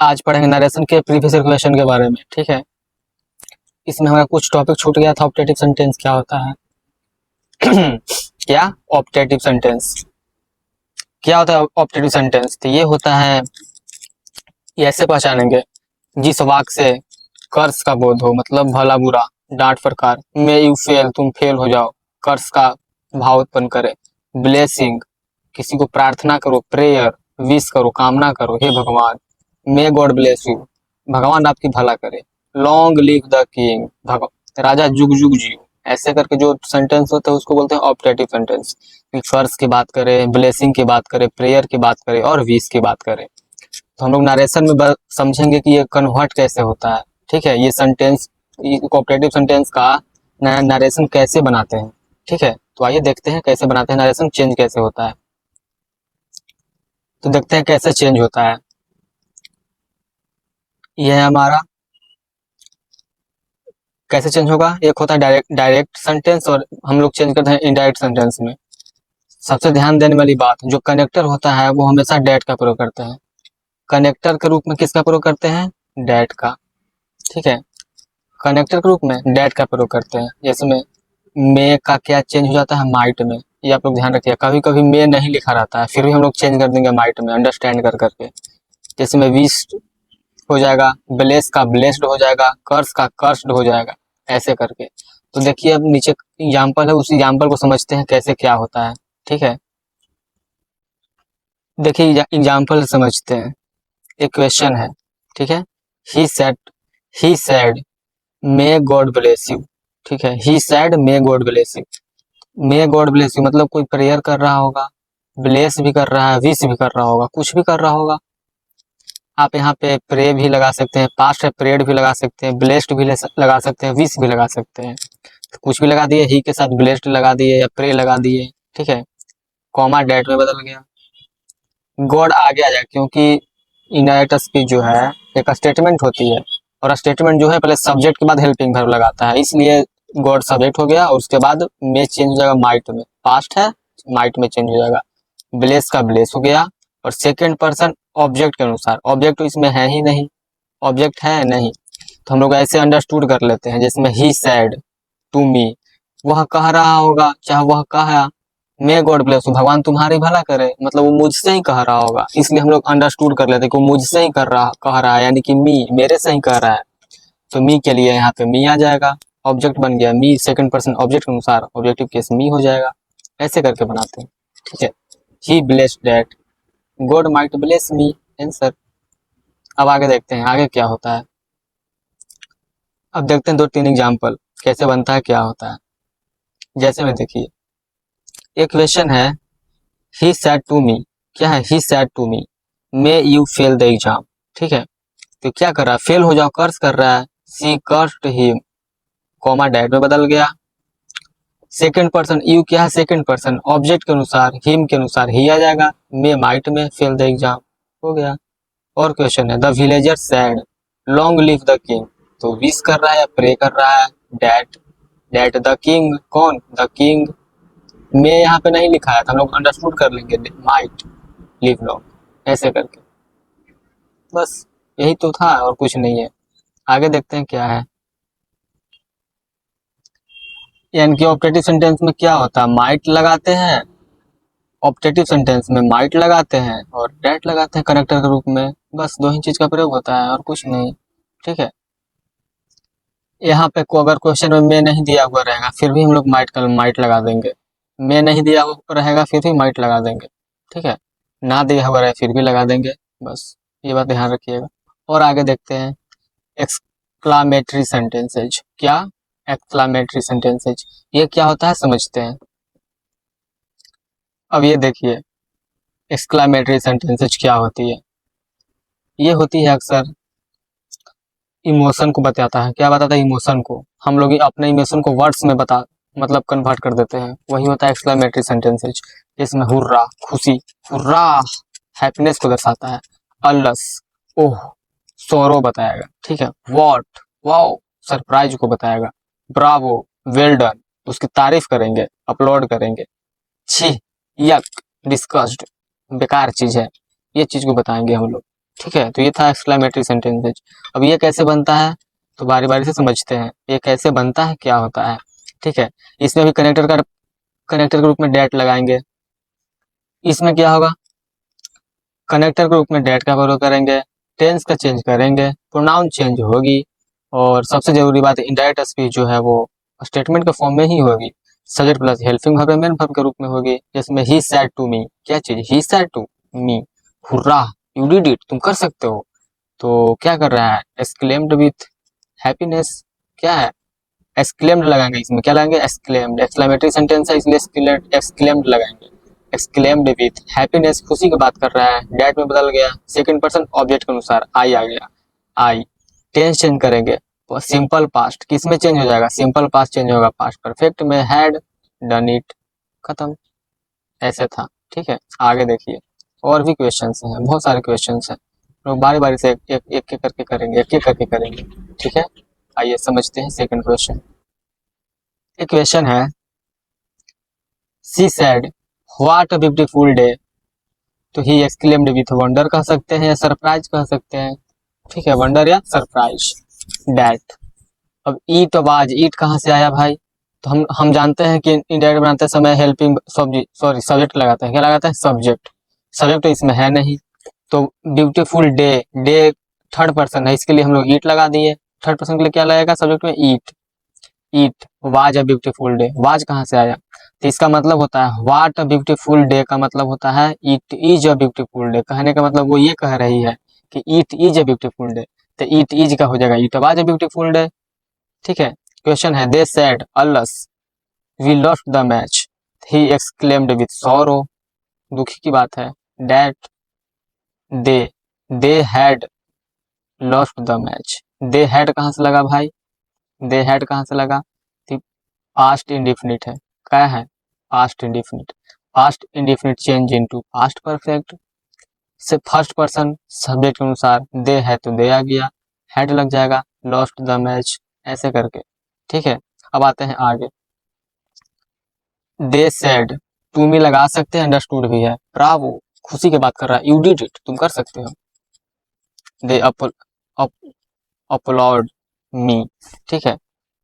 आज पढ़ेंगे नरेशन के प्रीवियस क्वेश्चन के बारे में। ठीक है, इसमें हमारा कुछ टॉपिक छूट गया था। ऑप्टेटिव सेंटेंस क्या होता है? क्या ऑप्टेटिव सेंटेंस क्या होता है? ऑप्टेटिव सेंटेंस तो ये होता है, ये ऐसे पहचानेंगे जिस वाक्य से कर्स का बोध हो, मतलब भला बुरा, डांट फटकार। मे यू फेल, तुम फेल हो जाओ, कर्स का भाव उत्पन्न करे। ब्लेसिंग, किसी को प्रार्थना करो, प्रेयर, विश करो, कामना करो, हे भगवान। मे गॉड ब्लेस यू, भगवान आपकी भला करे। लॉन्ग लिव द किंग, राजा जुग जुग जियो। ऐसे करके जो सेंटेंस होता है उसको बोलते हैं ऑप्टेटिव सेंटेंस। कर्स की बात करें, ब्लेसिंग की बात करें, प्रेयर की बात करें और विश की बात करें, तो हम लोग नरेशन में समझेंगे कि ये कन्वर्ट कैसे होता है। ठीक है, ये सेंटेंस, कोऑपरेटिव सेंटेंस का नरेशन कैसे बनाते हैं। ठीक है, तो आइए देखते हैं कैसे बनाते हैं, नरेशन चेंज कैसे होता है। तो देखते हैं कैसे चेंज होता है। यह है हमारा, कैसे चेंज होगा। एक होता है डायरेक्ट सेंटेंस और हम लोग चेंज करते हैं इनडायरेक्ट सेंटेंस में। सबसे ध्यान देने वाली बात, जो कनेक्टर होता है वो हमेशा डैट का प्रयोग करते हैं। कनेक्टर के रूप में किसका प्रयोग करते हैं? डैट का। ठीक है, कनेक्टर के रूप में डैट का प्रयोग करते हैं। जैसे में मे का क्या चेंज हो जाता है? माइट में। ये आप लोग ध्यान रखिए, कभी कभी मे नहीं लिखा रहता है, फिर भी हम लोग चेंज कर देंगे माइट में, अंडरस्टैंड कर करके। जैसे में विश हो जाएगा, ब्लेस का ब्लेस्ड हो जाएगा, कर्स का कर्स्ड हो जाएगा, ऐसे करके। तो देखिए अब नीचे एग्जाम्पल है, उस एग्जाम्पल को समझते हैं कैसे क्या होता है। ठीक है, देखिए एग्जाम्पल समझते हैं। एक क्वेश्चन है, ठीक है। He said may God bless you. ठीक है, he said may God bless you. May God bless you मतलब कोई प्रेयर कर रहा होगा, ब्लेस भी कर रहा है, विश भी कर रहा होगा, कुछ भी कर रहा होगा। आप यहाँ पे प्रे भी लगा सकते हैं, पास्ट है प्रेड भी लगा सकते हैं, ब्लेस्ड भी लगा सकते हैं, विश भी लगा सकते हैं। तो कुछ भी लगा दिए, ही के साथ ब्लेस्ड लगा दिए या प्रे लगा दिए। ठीक है, कॉमा डेट में बदल गया, गॉड आगे आ जाए, क्योंकि इनडायरेक्ट स्पीच जो है एक स्टेटमेंट होती है, और स्टेटमेंट जो है पहले सब्जेक्ट के बाद हेल्पिंग वर्ब लगाता है, इसलिए गॉड सब्जेक्ट हो गया और उसके बाद में चेंज हो जाएगा माइट में। पास्ट है, माइट में चेंज हो जाएगा। ब्लेस का ब्लेस हो गया, और सेकेंड पर्सन ऑब्जेक्ट के अनुसार, ऑब्जेक्ट तो इसमें है ही नहीं, ऑब्जेक्ट है नहीं, तो हम लोग ऐसे अंडरस्टूड कर लेते हैं। जिसमें ही सैड टू मी, वह कह रहा होगा, चाहे वह कहा मे गॉड ब्लेस यू, भगवान तुम्हारी भला करे, मतलब वो मुझसे ही कह रहा होगा, इसलिए हम लोग अंडरस्टूड कर लेते हैं कि वो मुझसे ही कह रहा है, यानी कि मी, मेरे से ही कह रहा है। तो मी के लिए यहाँ पे मी आ जाएगा, ऑब्जेक्ट बन गया मी, सेकंड पर्सन ऑब्जेक्ट के अनुसार ऑब्जेक्टिव केस मी हो जाएगा। ऐसे करके बनाते हैं। ठीक है, he blessed that God might bless me, answer. अब आगे देखते हैं आगे क्या होता है। अब देखते हैं 2-3 एग्जाम्पल कैसे बनता है, क्या होता है। जैसे में देखिए, एक क्वेश्चन है, ही सेड टू मी, क्या है? He said to me may you fail the exam. ठीक है, तो क्या कर रहा है? फेल हो जाओ, कर्स कर रहा है। सी कर्स्ड हिम, कॉमा डैट में बदल गया। सेकंड पर्सन यू क्या है? सेकंड पर्सन ऑब्जेक्ट के अनुसार, हिम के अनुसार ही आ जाएगा, मे माइट में फेल द एग्जाम हो गया। और क्वेश्चन है, the villager said long live the king, तो विश कर रहा है या प्रे कर रहा है? डैट, डैट द किंग, कौन? The king. मे यहाँ पे नहीं लिखा है तो हम लोग अंडरस्टूड कर लेंगे, माइट लिव लॉन्ग, ऐसे करके। बस यही तो था और कुछ नहीं है। आगे देखते हैं क्या है। यानी कि ऑप्टेटिव सेंटेंस में क्या होता है? माइट लगाते हैं, ऑप्टेटिव सेंटेंस में माइट लगाते हैं और डैट लगाते हैं कनेक्टर के रूप में। बस दो ही चीज का प्रयोग होता है और कुछ नहीं। ठीक है, यहाँ पे को अगर क्वेश्चन में मे नहीं दिया हुआ रहेगा फिर भी हम लोग माइट लगा देंगे। मे नहीं दिया हुआ रहेगा फिर भी माइट लगा देंगे। ठीक है, ना दिया हुआ रहे फिर भी लगा देंगे। बस ये बात ध्यान रखिएगा। और आगे देखते हैं, एक्सक्लामेटरी सेंटेंसेज। क्या? एक्सक्लामेटरी सेंटेंसेज, ये क्या होता है समझते हैं। अब ये देखिए, एक्सक्लामेटरी सेंटेंसेज क्या होती है। ये होती है अक्सर इमोशन को बताता है। क्या बताता है? इमोशन को। हम लोग अपने इमोशन को वर्ड्स में मतलब कन्वर्ट कर देते हैं, वही होता है एक्सक्लामेटरी सेंटेंसेज। इसमें हुर्रा खुशी, हुर्रा हैप्पीनेस को दर्शाता है। अलस ओह सोरो बताएगा। ठीक है, वॉट वाओ सरप्राइज को बताएगा। ब्रावो वेल डन उसकी तारीफ करेंगे, अपलोड करेंगे। छी यक डिस्कस्ड बेकार चीज है, ये चीज को बताएंगे हम लोग। ठीक है, तो ये था एक्सक्लेमेटरी सेंटेंसेज। अब ये कैसे बनता है तो बारी बारी से समझते हैं, ये कैसे बनता है, क्या होता है। ठीक है, इसमें भी कनेक्टर के रूप में डेट लगाएंगे। इसमें क्या होगा, कनेक्टर के रूप में डेट का प्रयोग करेंगे, टेंस का चेंज करेंगे, प्रोनाउन चेंज होगी, और सबसे जरूरी बात है इनडायरेक्ट स्पीच जो है वो स्टेटमेंट के फॉर्म में ही होगी, सब्जेक्ट प्लस हेल्पिंग वर्ब या मेन वर्ब के रूप में होगी। जिसमें ही सेड टू मी, क्या चीज, he said to me, hurrah you did it, तुम कर सकते हो। तो क्या कर रहा है, एक्सक्लेम्ड विथ हैप्पीनेस, क्या है, एक्सक्लेम्ड लगाएंगे, इसमें क्या लगाएंगे, एक्सक्लेम्ड, एक्सक्लेमेटरी सेंटेंस है इसलिए एक्सक्लेम्ड लगाएंगे। एक्सक्लेम्ड विथ हैप्पीनेस, खुशी की बात कर रहा है, डेट में बदल गया, सेकंड पर्सन ऑब्जेक्ट के अनुसार आई आ गया, आई। टेंस चेंज करेंगे, सिंपल पास्ट किस में चेंज हो जाएगा, सिंपल पास्ट चेंज होगा पास्ट परफेक्ट में, हैड डन इट, खत्म, ऐसे था। ठीक है, आगे देखिए और भी क्वेश्चंस हैं, बहुत सारे क्वेश्चंस हैं, लोग बारी बारी से एक एक करके करेंगे, एक एक करके करेंगे। ठीक है, आइए समझते हैं सेकंड क्वेश्चन। एक क्वेश्चन है, she said what a beautiful day, तो ही एक्सक्लेम्ड विथ वंडर कह सकते हैं या सरप्राइज कह सकते हैं। ठीक है, वंडर या सरप्राइज, डैट। अब ईट वाज, ईट कहाँ से आया भाई, तो हम जानते हैं कि इंडायरेक्ट बनाते समय हेल्पिंग सब्जेक्ट लगाते हैं, क्या लगाता है, सब्जेक्ट। सब्जेक्ट तो इसमें है नहीं, तो beautiful day, day third person है, इसके लिए हम लोग ईट लगा दिए। थर्ड पर्सन के लिए क्या लगेगा सब्जेक्ट में, it. It was a beautiful day, was कहाँ से आया, तो इसका मतलब होता है व्हाट अ ब्यूटीफुल डे का मतलब होता है it is a beautiful day. कहने का मतलब वो ये कह रही है कि it is a beautiful day, तो इट इज का हो जाएगा it was a beautiful day. ठीक है, क्वेश्चन है, they said alas we lost the match, he exclaimed with sorrow, दुखी की बात है, that they, they had lost the match, they had कहाँ से लगा भाई, दे हैड कहाँ से लगा, पास्ट इंडिफिनिट है, क्या है, past indefinite, past indefinite change into past perfect, से फर्स्ट पर्सन सब्जेक्ट के अनुसार दे है तो दे आ गया, हैड लग जाएगा, लॉस्ट द मैच, ऐसे करके। ठीक है, अब आते हैं आगे, दे सेड, टू मी लगा सकते हैं, अंडरस्टूड भी है, ब्रावो खुशी की बात कर रहा है, यू डिड इट तुम कर सकते हो, दे अपलोड मी, ठीक है,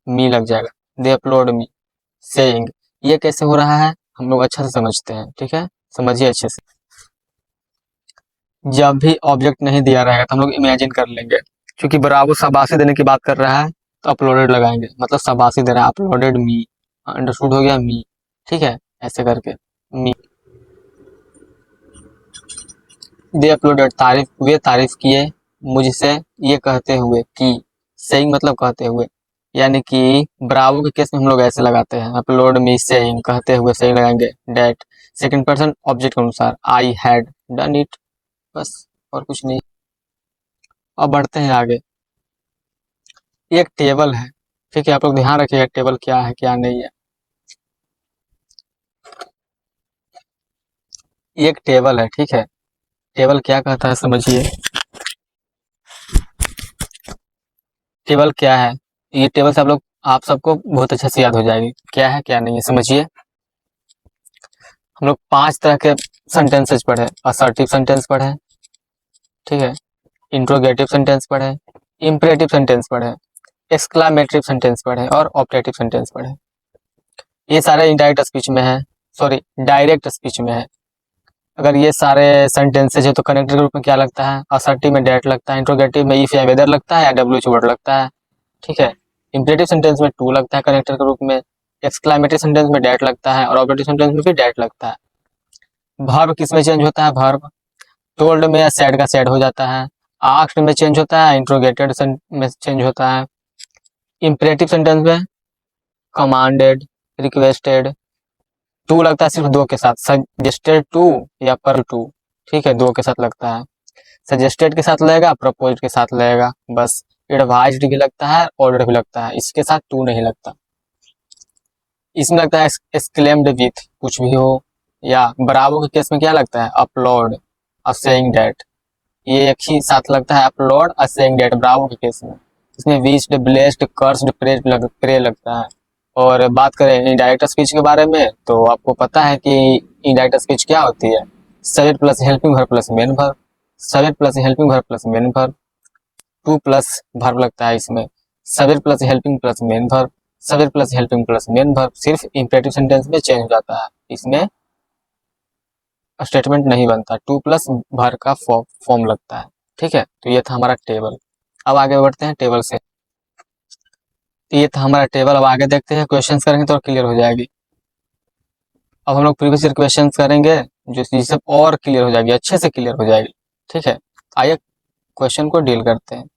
मी लग जाएगा, दे अपलोड मी, सेइंग, ये कैसे हो रहा है हम लोग अच्छा से समझते हैं। ठीक है, समझिए अच्छे से, जब भी ऑब्जेक्ट नहीं दिया रहेगा तो हम लोग इमेजिन कर लेंगे, क्योंकि बराबर शाबाशी देने की बात कर रहा है तो अपलोडेड लगाएंगे, मतलब शाबाशी दे रहा है, अपलोडेड मी, अंडरस्टूड हो गया मी। ठीक है, ऐसे करके मी, दे अपलोडेड, तारीफ, वे तारीफ किए मुझसे ये कहते हुए कि, सेइंग मतलब कहते हुए, यानी कि ब्रावो के केस में हम लोग ऐसे लगाते हैं, अपलोड मी सेइंग, कहते हुए सेइंग लगाएंगे, डेट सेकंड पर्सन ऑब्जेक्ट के अनुसार, आई हैड डन इट, बस और कुछ नहीं। अब बढ़ते हैं आगे, एक टेबल है, ठीक है, आप लोग ध्यान रखिएगा टेबल क्या है क्या नहीं है। एक टेबल है, ठीक है, टेबल क्या कहता है समझिए, टेबल क्या है, ये टेबल से आप सबको बहुत अच्छे से याद हो जाएगी क्या है क्या नहीं है, समझिए। हम लोग 5 तरह के सेंटेंसेस पढ़े, असर्टिव सेंटेंस पढ़े, ठीक है, इंट्रोगेटिव सेंटेंस पढ़े, इंपरेटिव सेंटेंस पढ़े, एक्सक्लामेटरी सेंटेंस पढ़े और ऑप्टेटिव सेंटेंस पढ़े। ये सारे इनडायरेक्ट स्पीच में है, सॉरी डायरेक्ट स्पीच में है। अगर ये सारे सेंटेंसेज है तो कनेक्टर के रूप में क्या लगता है, असर्टिव में डेट लगता है, इंट्रोगेटिव में इफ या वेदर लगता है, या डब्ल्यूएच वर्ड लगता है। ठीक है, इंपरेटिव सेंटेंस में टू लगता है कनेक्टर के रूप में, एक्सक्लामेटरी सेंटेंस में डेट लगता है और ऑब्जेक्टिव सेंटेंस में भी डेट लगता है। वर्ब किस में चेंज होता है, वर्ब टोल्ड में या सेड का सेड हो जाता है, आस्क्ड में चेंज होता है, इंट्रोगेटेड में चेंज होता है, इंपरेटिव सेंटेंस में कमांडेड, रिक्वेस्टेड, टू लगता है सिर्फ दो के साथ, सजेस्टेड टू या पर टू, ठीक है, दो के साथ लगता है, सजेस्टेड के साथ लगेगा, प्रपोज्ड के साथ लगेगा, बस। एडवाइज्ड भी लगता है, ऑर्डर भी लगता है, इसके साथ टू नहीं लगता। इसमें लगता है एक्सक्लेम्ड विथ, कुछ भी हो, या ब्रावो के केस में क्या लगता है, अपलोड, और सेइंग दैट, ये एक ही साथ लगता है, अपलोड और सेइंग दैट ब्रावो के केस में। इसमें विश्ड, ब्लेस्ड, कर्स्ड, प्रे लगता है। और बात करें इनडायरेक्ट स्पीच के बारे में तो आपको पता है कि इनडायरेक्ट स्पीच क्या होती है, subject plus helping verb plus main verb, subject plus helping verb plus main verb, two plus verb लगता है इसमें, subject plus helping plus main verb, subject plus helping plus main verb, सिर्फ imperative sentence में change हो जाता है, इसमें statement नहीं बनता, टू प्लस वर्ब का फॉर्म लगता है। ठीक है, तो ये था हमारा टेबल। अब आगे बढ़ते हैं टेबल से। तो ये था हमारा टेबल। अब आगे देखते हैं, क्वेश्चंस करेंगे तो क्लियर हो जाएगी। अब हम लोग प्रीवियस ईयर क्वेश्चंस करेंगे जो जिससे और क्लियर हो जाएगी, अच्छे से क्लियर हो जाएगी। ठीक है, आइए क्वेश्चन को डील करते हैं।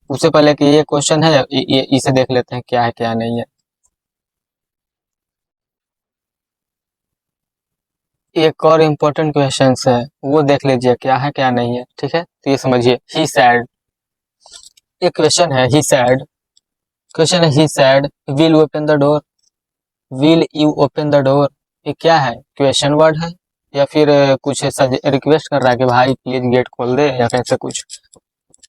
उससे पहले कि ये क्वेश्चन है, ये इसे देख लेते हैं क्या है क्या नहीं है। एक और इम्पोर्टेंट क्वेश्चन है, वो देख लीजिए क्या है क्या नहीं है। ठीक है, तो ये समझिए, ही सैड, एक क्वेश्चन है, ही सैड, क्वेश्चन है, he said will open the door, will you open the door, ये क्या है, क्वेश्चन वर्ड है या फिर कुछ रिक्वेस्ट कर रहा है कि भाई प्लीज गेट खोल दे या कैसे कुछ।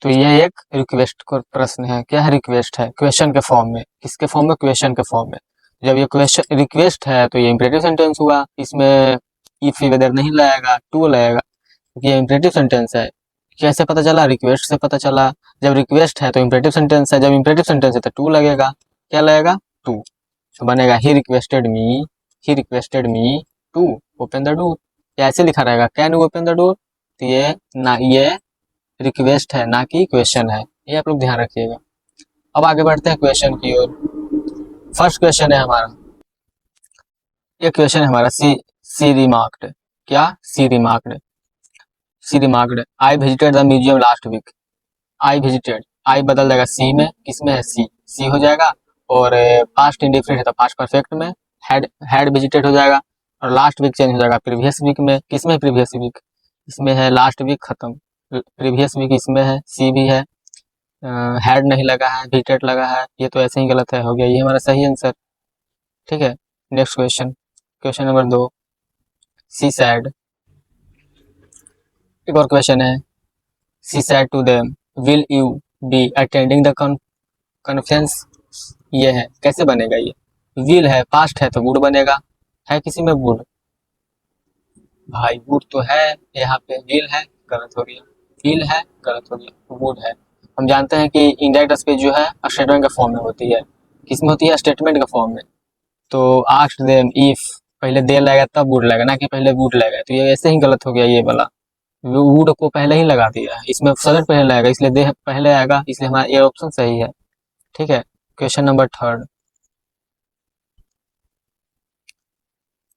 तो ये एक रिक्वेस्ट का प्रश्न है। क्या है, रिक्वेस्ट है, क्वेश्चन के फॉर्म में। किसके फॉर्म में, क्वेश्चन के फॉर्म में। जब ये क्वेश्चन रिक्वेस्ट है तो ये इंपेरेटिव सेंटेंस हुआ, इसमें इफ वेदर नहीं लगेगा, टू लगेगा, क्योंकि ये इंपेरेटिव सेंटेंस है। कैसे पता चला, रिक्वेस्ट से पता चला। जब रिक्वेस्ट है तो इंपेरेटिव सेंटेंस है, जब इंपेरेटिव सेंटेंस है तो टू लगेगा। क्या लगेगा, टू। तो बनेगा he requested me to open the door. ऐसे लिखा रहेगा, can you open the door. तो ये रिक्वेस्ट है ना कि क्वेश्चन है, ये आप लोग ध्यान रखिएगा। अब आगे बढ़ते हैं क्वेश्चन की ओर। फर्स्ट क्वेश्चन है हमारा, ये क्वेश्चन है हमारा, सी रिमार्क्ड, क्या, she remarked I visited the museum last week. I visited, I बदल जाएगा सी में, किसमें है, सी हो जाएगा। और पास्ट इंडिफरेंट है तो पास्ट परफेक्ट में हैड विजिटेड हो जाएगा। और लास्ट वीक चेंज हो जाएगा प्रीवियस वीक में, किसमें, प्रीवियस वीक, इसमें है लास्ट वीक खत्म, प्रीवियस वीक इसमें है, सी भी है, हैड नहीं लगा है, विजिटेड लगा है, ये तो ऐसे ही गलत है, हो गया, ये हमारा सही आंसर। ठीक है, next question, question number 2, she said, एक और क्वेश्चन है, she said to them will you be attending the conference. ये है, कैसे बनेगा ये, विल है, पास्ट है तो वुड बनेगा, है किसी में वुड, भाई वुड तो है यहाँ पे, विल है, गलत हो गया, विल है, गलत हो गया, वुड है। हम जानते हैं कि इंडायरेक्ट स्पीच जो है स्टेटमेंट के फॉर्म में होती है, किसमें होती है, स्टेटमेंट के फॉर्म में। तो आस्क्ड देम इफ, पहले दे लगेगा तब वुड लगेगा, ना कि पहले वुड लगेगा, तो ये ऐसे ही गलत हो गया ये वाला, वुड को पहले ही लगा दिया है, इसमें सब्जेक्ट पहले लगेगा, इसलिए दे पहले आएगा, इसलिए हमारा ये ऑप्शन सही है। ठीक है, question number 3,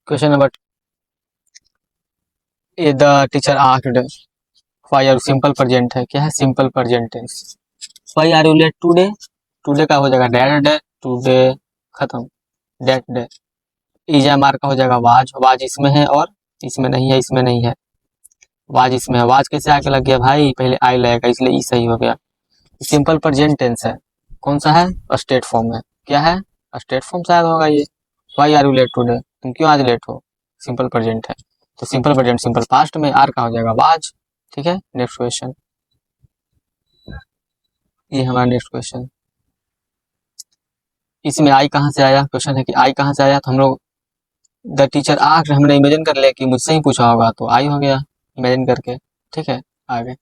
question number, the teacher asked why are, simple present है, क्या है, simple present tense, why are you late today, today का हो जाएगा डेड डे, टुडे खत्म, डेट डे। इजा मार का हो जाएगा वाज, वाज इसमें है और इसमें नहीं है, इसमें नहीं है, वाज इसमें है, वाज कैसे आके लग गया भाई, पहले आई लगेगा, इसलिए ई सही हो गया। सिंपल प्रेजेंट टेंस है, कौन सा है, स्टेट फॉर्म है, क्या है, स्टेट फॉर्म शायद होगा ये, why are you late today, तुम क्यों आज लेट हो, सिंपल प्रेजेंट है। तो सिंपल प्रेजेंट सिंपल पास्ट में, आर का हो जाएगा वाज। ठीक है, नेक्स्ट क्वेश्चन, ये हमारा नेक्स्ट क्वेश्चन, इसमें आई कहाँ से आया, क्वेश्चन है कि आई कहाँ से आया, तो हम लोग द टीचर आस्क्ड, हमने इमेजिन कर लिया कि मुझसे ही पूछा होगा, तो आई हो गया इमेजिन करके। ठीक है, आगे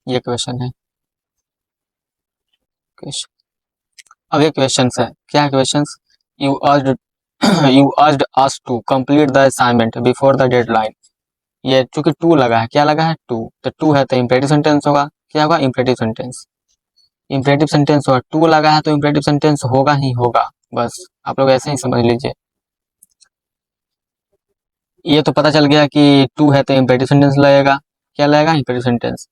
ये क्वेश्चन है, क्वेश्चन, अब ये क्वेश्चन है, क्या है question, you urged you urged us to complete the assignment before the deadline. ये चूंकि टू लगा है, क्या लगा है, टू, तो टू है तो इम्पेरेटिव सेंटेंस होगा, क्या होगा, इम्पेरेटिव सेंटेंस, इम्पेरेटिव सेंटेंस होगा, टू लगा है तो इम्पेरेटिव सेंटेंस होगा ही होगा, बस आप लोग ऐसे ही समझ लीजिए। ये तो पता चल गया कि टू है तो इम्पेरेटिव सेंटेंस लगेगा, क्या लगेगा, इम्पेरेटिव सेंटेंस,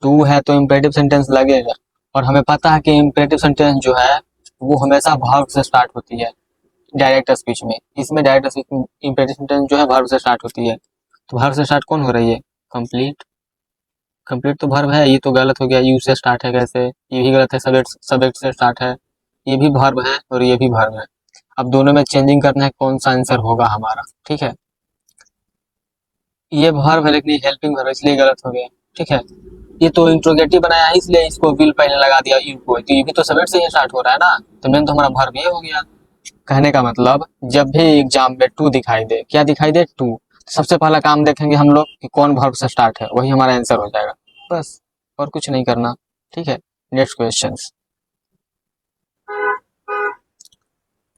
टू है तो इम्पेरेटिव सेंटेंस लगेगा। और हमें पता है कि इम्पेरेटिव सेंटेंस जो है वो हमेशा वर्ब से स्टार्ट होती है डायरेक्ट स्पीच में, इसमें डायरेक्ट स्पीच में इम्पेरेटिव सेंटेंस जो है वर्ब से स्टार्ट होती है। तो वर्ब से स्टार्ट कौन हो रही है, कंप्लीट, कंप्लीट तो वर्ब है, ये तो गलत हो गया, यू से स्टार्ट है, कैसे, ये भी गलत है, सब्जेक्ट से स्टार्ट है, ये भी वर्ब है और ये भी वर्ब है। अब दोनों में चेंजिंग करना है, कौन सा आंसर होगा हमारा। ठीक है, ये वर्ब है लेकिन हेल्पिंग वर्ब, इसलिए गलत हो गया। ठीक है, ये तो इंट्रोगेटिव बनाया है इसलिए इसको विल पहले लगा दिया यू को, तो ये भी तो सब्जेक्ट से ही स्टार्ट हो रहा है ना, तो मेन तो हमारा वर्ब ये हो गया। कहने का मतलब जब भी एग्जाम में टू दिखाई दे, क्या दिखाई दे, टू, सबसे पहला काम देखेंगे हम लोग कि कौन वर्ब से स्टार्ट है, वही हमारा आंसर हो जाएगा बस, और कुछ नहीं करना। ठीक है, next question.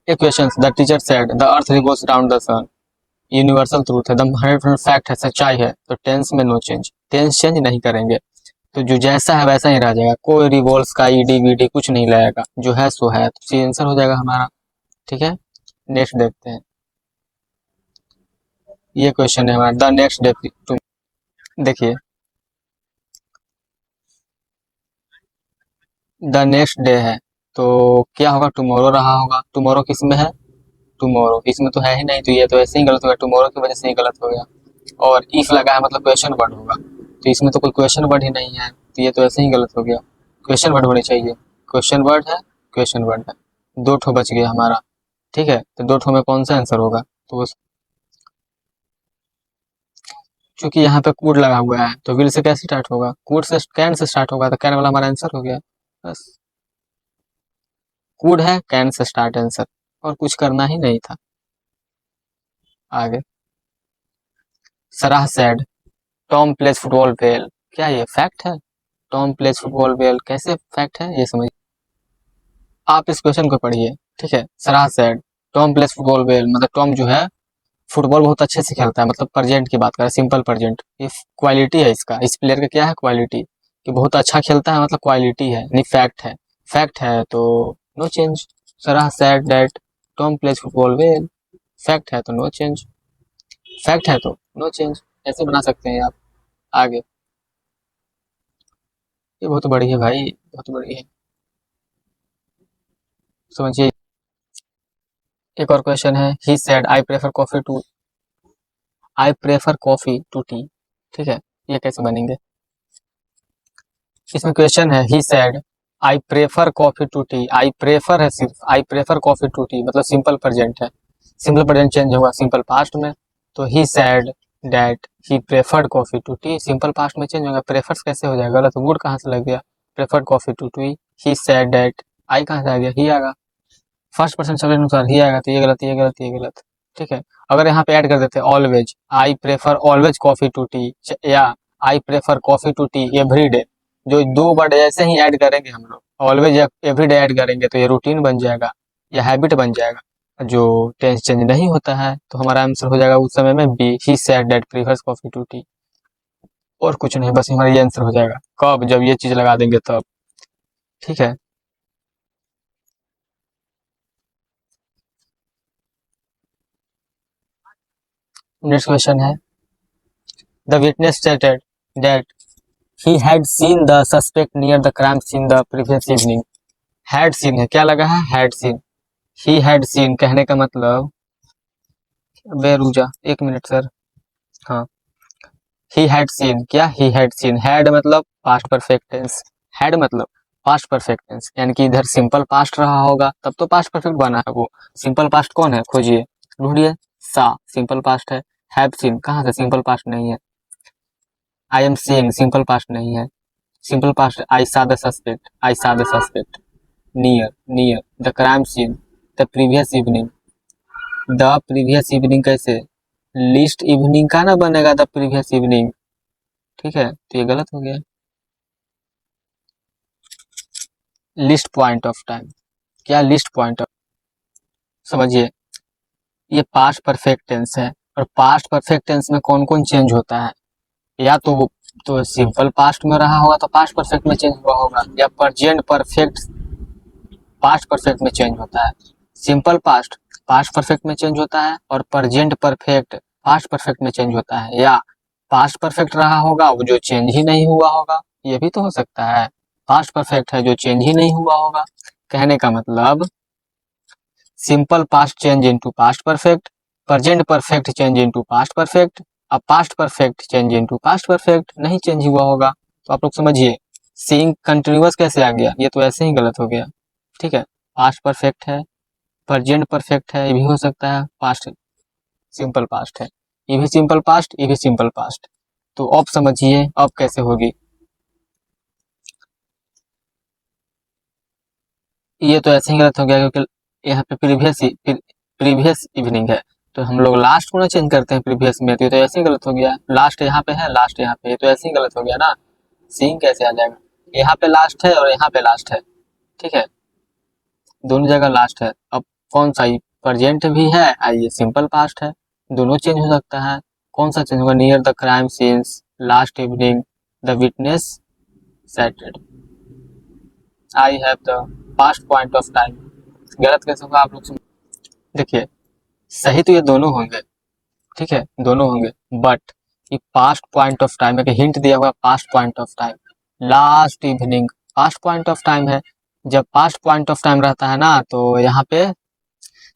A question, the teacher said the earth revolves around the sun, universal truth है, द 100% फैक्ट है, सच्चाई है, तो टेंस में नो चेंज, टेंस चेंज नहीं करेंगे, तो जो जैसा है वैसा ही रह जाएगा, कोई रिवॉल्व्स का ईडी वीडी कुछ नहीं लगेगा, जो है सो है, तो सी आंसर हो जाएगा हमारा। ठीक है, नेक्स्ट देखते हैं। ये क्वेश्चन है हमारा, द नेक्स्ट डे, देखिए द नेक्स्ट डे है, तो क्या होगा, टुमारो रहा होगा, टुमारो किस में है, टुमारो इसमें तो है ही नहीं, तो ये तो ऐसे ही गलत हो गया, टुमारो की वजह से ही गलत हो गया, और इफ लगा है मतलब क्वेश्चन वर्ड होगा, तो इसमें तो कोई क्वेश्चन वर्ड ही नहीं है, तो ये तो ऐसे ही गलत हो गया, क्वेश्चन वर्ड होनी चाहिए, क्वेश्चन वर्ड है, क्वेश्चन वर्ड है, दो ठो बच गया हमारा। ठीक है, तो दो ठो में कौन सा आंसर होगा, तो चूंकि यहाँ पे कूड लगा हुआ है, तो विल से कैसे स्टार्ट होगा, कूड से कैन से स्टार्ट होगा, तो कैन वाला हमारा आंसर हो गया बस, कूड है, कैन से स्टार्ट आंसर, और कुछ करना ही नहीं था। आगे, Sarah said Tom plays football well, क्या ये फैक्ट है, टॉम प्लेज फुटबॉल वेल कैसे फैक्ट है, ये समझ, आप इस क्वेश्चन को पढ़िए। ठीक है, Sarah said Tom plays football well, मतलब टॉम जो है फुटबॉल बहुत अच्छे से खेलता है, मतलब प्रेजेंट की बात करें, सिंपल प्रेजेंट, ये क्वालिटी है इसका, इस प्लेयर का क्या है, क्वालिटी, कि बहुत अच्छा खेलता है, मतलब क्वालिटी है, नहीं फैक्ट है, फैक्ट है तो no change, Sarah said that Tom plays football well, fact है तो नो चेंज, फैक्ट है तो नो चेंज, ऐसे बना सकते हैं आप। आगे, ये बहुत बड़ी है भाई, बहुत बड़ी है, समझिए। एक और क्वेश्चन है, he said I prefer coffee to tea, ठीक है, ये कैसे बनेंगे, इसमें क्वेश्चन है, he said I prefer coffee to tea, I prefer है सिर्फ, I prefer coffee to tea मतलब सिंपल प्रेजेंट है, सिंपल प्रेजेंट चेंज होगा सिंपल पास्ट में, तो he said that he preferred coffee to tea, simple past में change होगा, prefers कैसे हो जाएगा, गलत, वुड कहाँ से लग गया, preferred coffee to tea, he said that, I कहाँ से आ गया, ही आएगा, फर्स्ट पर्सन सब्जेक्ट अनुसार ही आएगा, तो ये गलत, ये गलत, ये गलत। ठीक है, अगर यहाँ पे ऐड कर देते always, I prefer always coffee to tea, या I prefer coffee to tea every day, जो दो वर्ड ऐसे ही ऐड करेंगे हम लोग, ऑलवेज या एवरी डे ऐड करेंगे, तो ये रूटीन बन जाएगा या हैबिट बन जाएगा, जो टेंस चेंज नहीं होता है, तो हमारा आंसर हो जाएगा उस समय में B, he said that prefers coffee to tea, और कुछ नहीं, बस हमारा ये आंसर हो जाएगा, कब, जब ये चीज लगा देंगे तब। ठीक है, नेक्स्ट क्वेश्चन है, the witness stated that he had seen the suspect near the crime scene the previous evening, had seen है, क्या लगा है, had seen, he had seen कहने का मतलब, बे रुक जा एक मिनट सर, हाँ, he had seen, क्या he had seen, had मतलब पास्ट परफेक्ट टेंस, had मतलब पास्ट परफेक्ट टेंस, यानी कि इधर सिंपल पास्ट रहा होगा तब तो पास्ट परफेक्ट बना है, वो सिंपल पास्ट कौन है, खोजिए ढूंढिए, सा सिंपल पास्ट है, हैव सीन कहाँ से सिंपल पास्ट नहीं है, I am seeing simple past नहीं है, simple past I saw the suspect, I saw the suspect, near, near the crime scene, the previous evening, the previous evening कैसे, last evening का ना बनेगा, द प्रीवियस इवनिंग, ठीक है, तो ये गलत हो गया, लिस्ट पॉइंट ऑफ टाइम, क्या लिस्ट पॉइंट ऑफ, समझिए, ये पास्ट परफेक्ट टेंस है, और पास्ट परफेक्ट टेंस में कौन कौन चेंज होता है, या तो सिंपल पास्ट में रहा होगा तो पास्ट परफेक्ट में चेंज हुआ होगा, या प्रेजेंट परफेक्ट पास्ट परफेक्ट में चेंज होता है, सिंपल पास्ट पास्ट परफेक्ट में चेंज होता है, और प्रेजेंट परफेक्ट पास्ट परफेक्ट में चेंज होता है, या पास्ट परफेक्ट रहा होगा वो जो चेंज ही नहीं हुआ होगा, ये भी तो हो सकता है, पास्ट परफेक्ट है जो चेंज ही नहीं हुआ होगा, कहने का मतलब simple past change into past perfect, present perfect change into past perfect, अब past perfect change into past perfect नहीं चेंज हुआ होगा, तो आप लोग समझिए, सीइंग कंटिन्यूअस कैसे आ गया, ये तो ऐसे ही गलत हो गया। ठीक है, पास्ट परफेक्ट है, प्रेजेंट परफेक्ट है, ये भी हो सकता है, पास्ट सिंपल पास्ट है, ये भी सिंपल पास्ट, ये भी सिंपल पास्ट, तो अब समझिए अब कैसे होगी, ये तो ऐसे ही गलत हो गया क्योंकि यहाँ पे प्रीवियस इवनिंग है, तो हम लोग लास्ट को ना चेंज करते हैं प्रीवियस में, तो ये तो ऐसे ही गलत हो गया। लास्ट यहाँ पे है, लास्ट यहाँ पे, ये तो ऐसे ही गलत हो गया ना। सीइंग कैसे आ जाएगा? यहाँ पे लास्ट है और यहाँ पे लास्ट है, ठीक है, दोनों जगह लास्ट है। अब कौन सा, प्रेजेंट भी है और ये सिंपल पास्ट है, दोनों चेंज हो सकता है। कौन सा चेंज होगा? Near the crime scenes, last evening, the witness settled, I have the past point of time. गलत कैसे होगा आप लोग? देखिए, सही तो ये दोनों होंगे, ठीक है, दोनों होंगे, बट ये पास्ट पॉइंट ऑफ टाइम है, हिंट दिया हुआ past point of time, last evening past point of time है। जब पास्ट पॉइंट ऑफ टाइम रहता है ना, तो यहाँ पे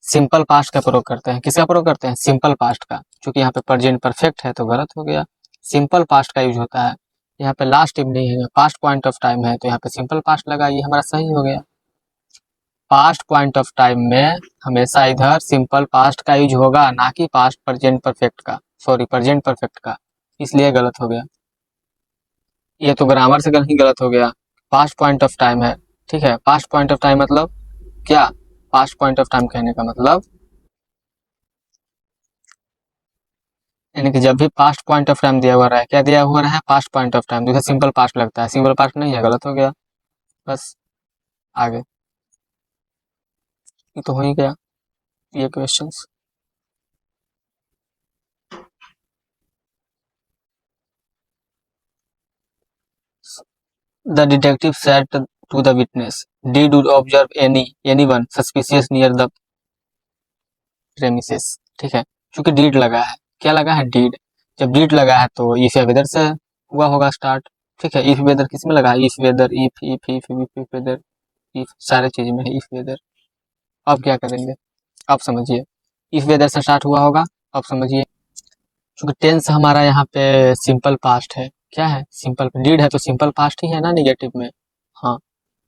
सिंपल पास्ट का प्रयोग करते हैं। किसका प्रयोग करते हैं? सिंपल पास्ट का। क्योंकि यहाँ पे प्रेजेंट परफेक्ट है तो गलत हो गया, सिंपल पास्ट का यूज होता है। यहाँ पे लास्ट इवनिंग है, पास्ट पॉइंट ऑफ टाइम है, तो यहाँ पे सिंपल पास्ट लगा, ये हमारा सही हो गया। पास्ट पॉइंट ऑफ टाइम में हमेशा इधर सिंपल पास्ट का यूज होगा, ना कि पास्ट प्रेजेंट परफेक्ट का, सॉरी प्रेजेंट परफेक्ट का, इसलिए गलत हो गया। ये तो ग्रामर से ही गलत हो गया। पास्ट पॉइंट ऑफ टाइम है, ठीक है, पास्ट पॉइंट ऑफ टाइम मतलब क्या? पास्ट पॉइंट ऑफ टाइम कहने का मतलब यानी कि जब भी पास्ट पॉइंट ऑफ टाइम दिया हुआ रहा है, क्या दिया हुआ रहा है? पास्ट पॉइंट ऑफ टाइम, तो सिंपल पास्ट लगता है, सिंपल पास्ट नहीं है, गलत हो गया। बस आगे, ये तो हो ही गया ये questions. The detective said to the witness, "Did you observe anyone suspicious near the premises?" ठीक है, क्योंकि डीड लगा है, क्या लगा है? डीड। जब डीड लगा है तो इफ या वेदर से हुआ होगा स्टार्ट, ठीक है। इफ वेदर किस में लगा है? If whether, if whether, if सारे चीज में है इफ वेदर। अब क्या करेंगे? अब समझिए, इफ वेदर से स्टार्ट हुआ होगा, अब समझिए। क्योंकि टेंस हमारा यहाँ पे सिंपल पास्ट है, क्या है? सिंपल, डीड है तो सिंपल पास्ट ही है ना नेगेटिव में, हाँ,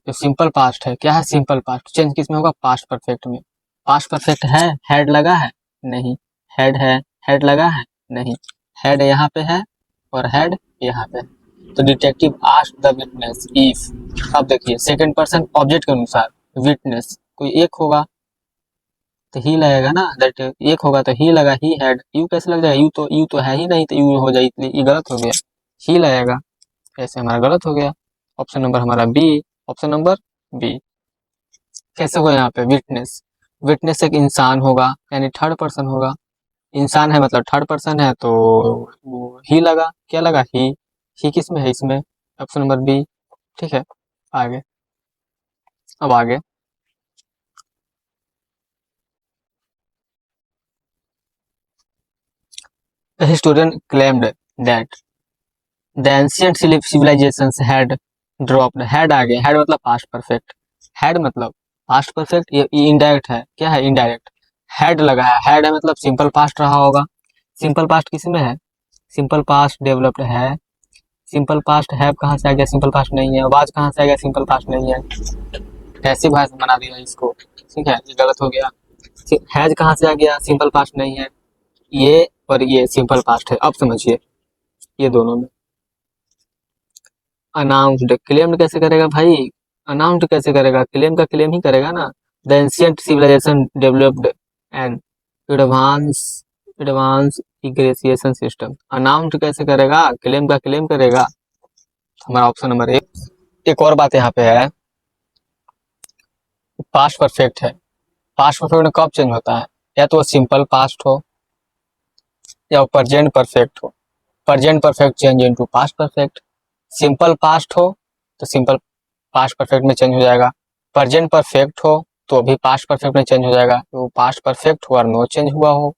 तो सिंपल पास्ट है, क्या है? Simple past. चेंज किस में होगा? पास्ट परफेक्ट में। पास्ट परफेक्ट है, हेड लगा है नहीं, हेड है, हेड लगा है नहीं, हेड यहाँ पे है और हेड यहाँ पे। तो detective asked the witness if, अब देखिए सेकंड पर्सन ऑब्जेक्ट के अनुसार, विटनेस कोई एक होगा तो ही लगेगा ना, दैट एक होगा तो ही लगा, ही हैड, यू कैसे लग जाएगा? यू तो है ही नहीं, तो यू हो जाए, इसलिए ये गलत हो गया, ही लगेगा, ऐसे हमारा गलत हो गया। ऑप्शन नंबर हमारा बी, ऑप्शन नंबर बी। कैसे होगा यहाँ पे? विटनेस, विटनेस एक इंसान होगा, यानी थर्ड पर्सन होगा, इंसान है मतलब थर्ड पर्सन है, तो वो ही लगा, क्या लगा? ही किस में है? इसमें, ऑप्शन नंबर बी, ठीक है। आगे, अब आगे, the historian claimed that the ancient civilizations had dropped, had आ गया, had मतलब पास्ट परफेक्ट, had मतलब पास्ट परफेक्ट, ये इनडायरेक्ट है, क्या है? इनडायरेक्ट, had लगा है, had है मतलब सिंपल पास्ट रहा होगा। सिंपल पास्ट किस में है? सिंपल पास्ट डेवलप्ड है, सिंपल पास्ट हैव कहाँ से आ गया? सिंपल पास्ट नहीं है। वाज कहाँ से आ गया? सिंपल पास्ट नहीं है, ऐसी भाषा बना दिया इसको, ठीक है, ये गलत हो गया। हैज कहाँ से आ गया? सिंपल पास्ट नहीं है, ये और ये सिंपल पास्ट है। अब समझिए, ये दोनों में अनाउंस्ड, क्लेम्ड कैसे करेगा भाई? अनाउंस्ड कैसे करेगा? क्लेम का क्लेम ही करेगा ना। The ancient civilization developed an advance advance irrigation system, announced कैसे करेगा? क्लेम का क्लेम करेगा, हमारा ऑप्शन नंबर एक और बात यहाँ पे है, पास्ट परफेक्ट है, पास्ट परफेक्ट में कब चेंज होता है? या तो सिंपल पास्ट हो या प्रेजेंट परफेक्ट हो, present perfect change into past perfect. Simple past हो तो सिंपल पास्ट परफेक्ट में चेंज हो जाएगा, प्रेजेंट परफेक्ट हो तो भी पास्ट परफेक्ट में चेंज हो जाएगा, तो पास्ट परफेक्ट हुआ और नो चेंज हुआ हो,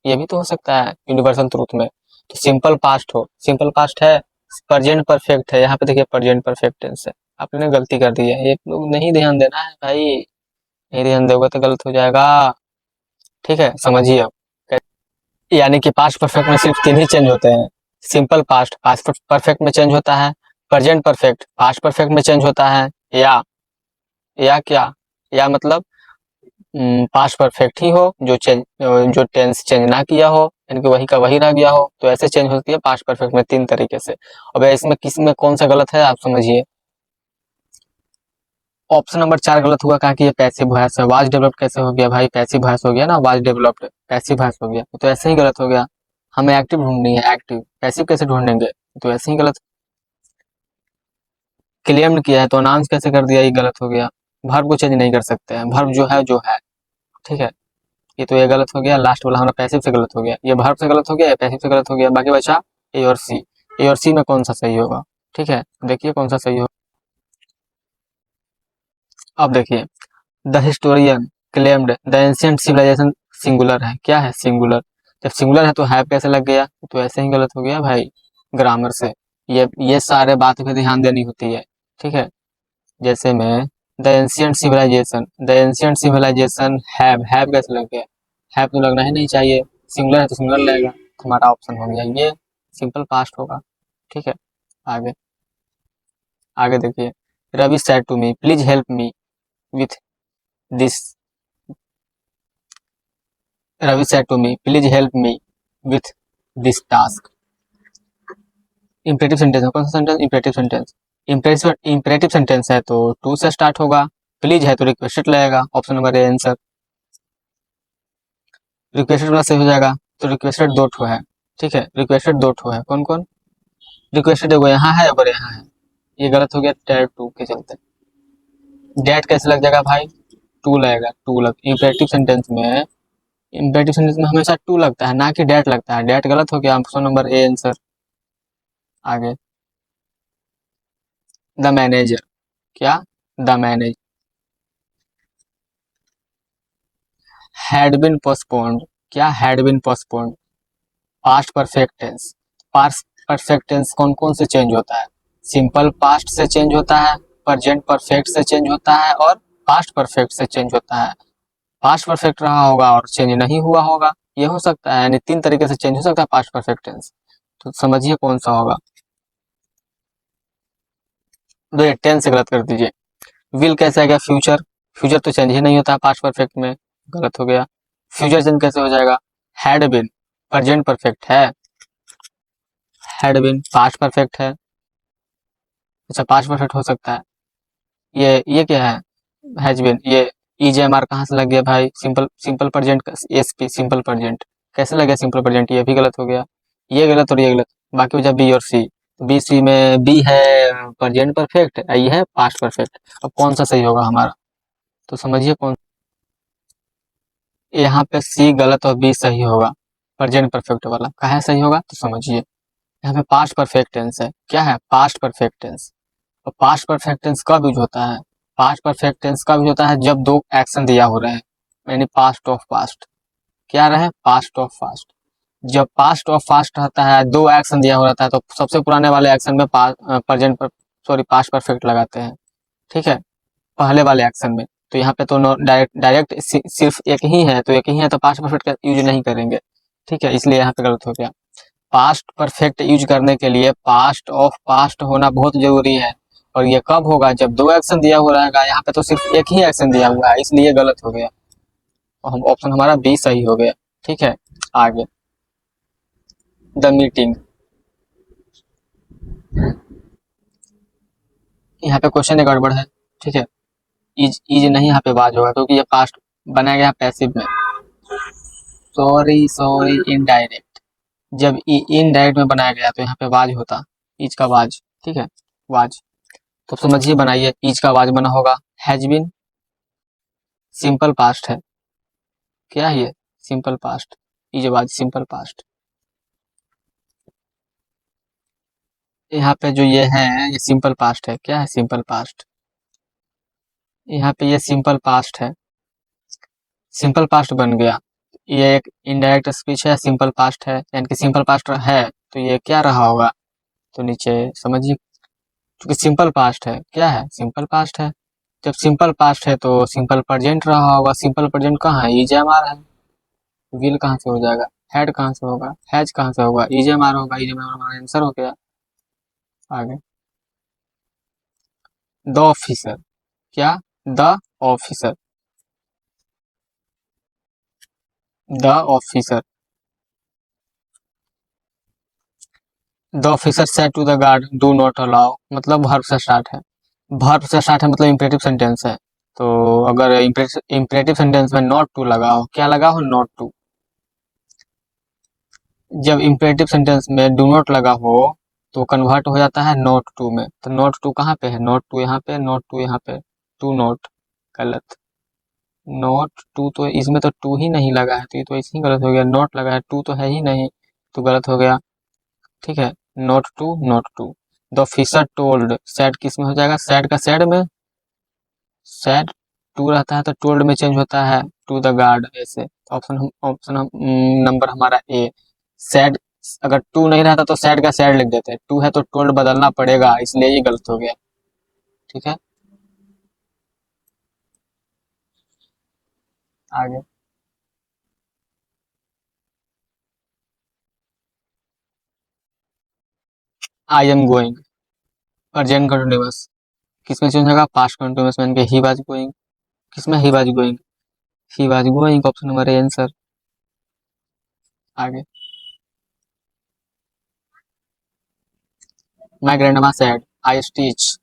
ये भी तो हो सकता है यूनिवर्सल ट्रूथ में। तो सिंपल पास्ट हो, सिंपल पास्ट है, प्रेजेंट परफेक्ट है, यहाँ पे देखिए प्रेजेंट परफेक्ट टेंस है, आपने गलती कर दी है, ये लोग नहीं ध्यान देना है भाई, नहीं ध्यान दोगे तो गलत हो जाएगा, ठीक है, समझिए अब। यानी कि पास्ट परफेक्ट में सिर्फ तीन ही चेंज होते हैं, सिंपल पास्ट पास्ट परफेक्ट में चेंज होता है, प्रेजेंट परफेक्ट पास्ट परफेक्ट में चेंज होता है, या क्या, या मतलब पास्ट परफेक्ट ही हो जो टेंस चेंज ना किया हो, यानी कि वही का वही रह गया हो, तो ऐसे चेंज होती है पास्ट परफेक्ट में तीन तरीके से। अब इसमें किस में कौन सा गलत है आप समझिए। ऑप्शन नंबर 4 गलत हुआ, कहा कि ये पैसिव वॉइस है। वाज डेवलप्ड कैसे हो गया भाई? पैसिव वॉइस हो गया ना, वाज डेवलप्ड, पैसिव वॉइस हो गया, तो ऐसे ही गलत हो गया। हमें एक्टिव ढूंढनी है, एक्टिव, पैसिव कैसे ढूंढेंगे, तो ऐसे ही गलत। क्लेम्ड किया है तो अनाउंस कैसे कर दिया, ये गलत हो गया। वर्ब को चेंज नहीं कर सकते हैं, वर्ब जो है, ठीक है। ये तो ये गलत हो गया, लास्ट वाला हमारा पैसिव से गलत हो गया, ये वर्ब से गलत हो गया, पैसिव से गलत हो गया, बाकी बचा ए और सी। ए और सी में कौन सा सही होगा, ठीक है, देखिए कौन सा सही होगा। अब देखिए, the historian claimed the ancient civilisation, singular है, क्या है, सिंगुलर। जब सिंगुलर है तो हैव कैसे लग गया, तो ऐसे ही गलत हो गया भाई, ग्रामर से। ये सारे बात पे ध्यान देनी होती है, ठीक है। जैसे में द एंशियंट सिविलाइजेशन हैव कैसे लग गया, हैव तो लगना ही नहीं चाहिए, सिंगुलर है तो सिंगुलर लगेगा, तो हमारा ऑप्शन हो गया ये, सिंपल पास्ट होगा, ठीक है। आगे, आगे देखिए, Ravi said to me please help me with this, Ravi said to me please help me with this task. Imperative sentence है, कौन सा sentence, imperative sentence. Imperative sentence है तो टू से स्टार्ट होगा, प्लीज है तो रिक्वेस्टेड लगेगा, option number A answer. Requested वाला सही हो जाएगा, तो रिक्वेस्टेड दो ठो है, ठीक है, रिक्वेस्टेड दो ठो है, कौन कौन, रिक्वेस्टेड एगो यहाँ है और यहाँ है, ये गलत हो गया डेट टू के चलते। डेट कैसे लग जाएगा भाई, टू लगेगा, टू लग, इम्परेटिव सेंटेंस में हमेशा टू लगता है, ना कि डेट लगता है, डेट गलत हो गया, ऑप्शन नंबर ए आंसर। आगे, द मैनेजर, क्या, the manager had been postponed, क्या, had been postponed. Past perfect tense, past perfect tense कौन कौन से चेंज होता है, सिंपल पास्ट से चेंज होता है, प्रेजेंट परफेक्ट से चेंज होता है, और पास्ट परफेक्ट से चेंज होता है। पास्ट परफेक्ट रहा होगा और चेंज नहीं हुआ होगा, ये हो सकता है, यानी तीन तरीके से चेंज हो सकता है पास्ट परफेक्ट टेंस, तो समझिए कौन सा होगा। तो ये टेंस से गलत कर दीजिए। विल कैसे आ गया, फ्यूचर, फ्यूचर तो चेंज ही नहीं होता पास्ट परफेक्ट में, गलत हो गया। फ्यूचर चेंज कैसे हो जाएगा, हैड बिन, प्रेजेंट परफेक्ट है, हैड बिन पास्ट परफेक्ट है, अच्छा पास्ट परफेक्ट हो सकता है। ये क्या है, हैज बिन, ये ईजेएमआर कहाँ से लग गया भाई, simple simple present, SP simple present कैसे लग गया, सिंपल प्रेजेंट, ये भी गलत हो गया, ये गलत और ये गलत, बाकी बचा बी और सी। बी सी में बी है प्रेजेंट परफेक्ट, ये है पास्ट परफेक्ट, अब कौन सा सही होगा हमारा, तो समझिए कौन, यहाँ पे सी गलत और बी सही होगा, प्रेजेंट परफेक्ट वाला कहाँ सही होगा, तो समझिए यहाँ पे पास्ट परफेक्ट टेंस है, क्या है, पास्ट परफेक्ट टेंस। और पास्ट परफेक्ट टेंस कब यूज होता है, पास्ट परफेक्ट टेंस कब यूज होता है, जब दो एक्शन दिया हो रहे हैं, यानी पास्ट ऑफ पास्ट, क्या रहे, पास्ट ऑफ पास्ट। जब पास्ट ऑफ पास्ट रहता है, दो एक्शन दिया हो रहता है, तो सबसे पुराने वाले एक्शन में प्रेजेंट पर, सॉरी पास्ट परफेक्ट लगाते हैं, ठीक है, पहले वाले एक्शन में। तो यहाँ पे तो डायरेक्ट डायरेक्ट सिर्फ एक ही है, तो एक ही है तो पास्ट परफेक्ट का यूज नहीं करेंगे, ठीक है, इसलिए यहाँ पे गलत हो गया। पास्ट परफेक्ट यूज करने के लिए पास्ट ऑफ पास्ट होना बहुत जरूरी है, और ये कब होगा, जब दो एक्शन दिया हुआ रहेगा, यहाँ पे तो सिर्फ एक ही एक्शन दिया हुआ है, इसलिए गलत हो गया, और हम ऑप्शन हमारा बी सही हो गया, ठीक है। आगे, द मीटिंग, यहाँ पे क्वेश्चन एक गड़बड़ है, ठीक है, इज नहीं यहाँ पे बाज होगा, क्योंकि ये पास्ट बनाया गया पैसिव में, सॉरी सॉरी इनडायरेक्ट, जब इनडायरेक्ट में बनाया गया तो यहाँ पे वाज होता, इज का वाज, ठीक है, वाज, तो समझिए बनाइए, इज का वाज बना होगा, हैज बीन सिंपल पास्ट है, क्या है ये, simple past, is was simple past. यहाँ पे जो ये है ये सिंपल पास्ट है, क्या है, सिंपल पास्ट, यहाँ पे ये सिंपल पास्ट है, सिंपल पास्ट बन गया, ये एक इनडायरेक्ट स्पीच है, सिंपल पास्ट है, यानी कि सिंपल पास्ट है, तो ये क्या रहा होगा, तो नीचे समझिए, क्योंकि सिंपल पास्ट है, क्या है, सिंपल पास्ट है, जब सिंपल पास्ट है तो सिंपल प्रेजेंट रहा होगा, सिंपल प्रेजेंट कहाँ है, ईजेएमआर है, विल कहाँ से हो जाएगा, हैड कहाँ से होगा, हैज कहाँ से होगा, ईजेएमआर होगा, ईजेएमआर हमारा आंसर हो गया। आगे, द ऑफिसर, क्या, the officer, the officer, the officer said to the guard do not allow, मतलब वर्ब से स्टार्ट है, वर्ब से स्टार्ट है मतलब इम्परेटिव सेंटेंस है, तो अगर इम्परेटिव सेंटेंस में नॉट टू लगा हो, क्या लगा हो, नॉट टू, जब इम्परेटिव सेंटेंस में डू नॉट लगा हो तो कन्वर्ट हो जाता है नॉट टू में। तो नॉट टू कहाँ पे है, नॉट टू यहाँ पे, नॉट टू यहाँ पे, टू नॉट, गलत। नॉट टू तो इसमें तो टू ही नहीं लगा है, तो ये तो ऐसे ही गलत हो गया। नॉट लगा है, टू तो है ही नहीं, तो गलत हो गया। ठीक है, not to, not to. The fisher told, said किस में हो जाएगा, सैड का सैड में, सैड टू रहता है तो टोल्ड में चेंज होता है टू द गार्ड, ऐसे। ऑप्शन नंबर हमारा ए, सैड। अगर टू नहीं रहता तो सैड का सैड लिख देते हैं, टू है तो टोल्ड बदलना पड़ेगा, इसलिए ये गलत हो गया। ठीक है, आगे। I am going, present continuous, किसमें चेंज होगा, पास्ट कंटिन्यूअस में, ही वाज गोइंग, किसमें, he was going, he was going, option number A answer. आगे, my grandma said I stitch,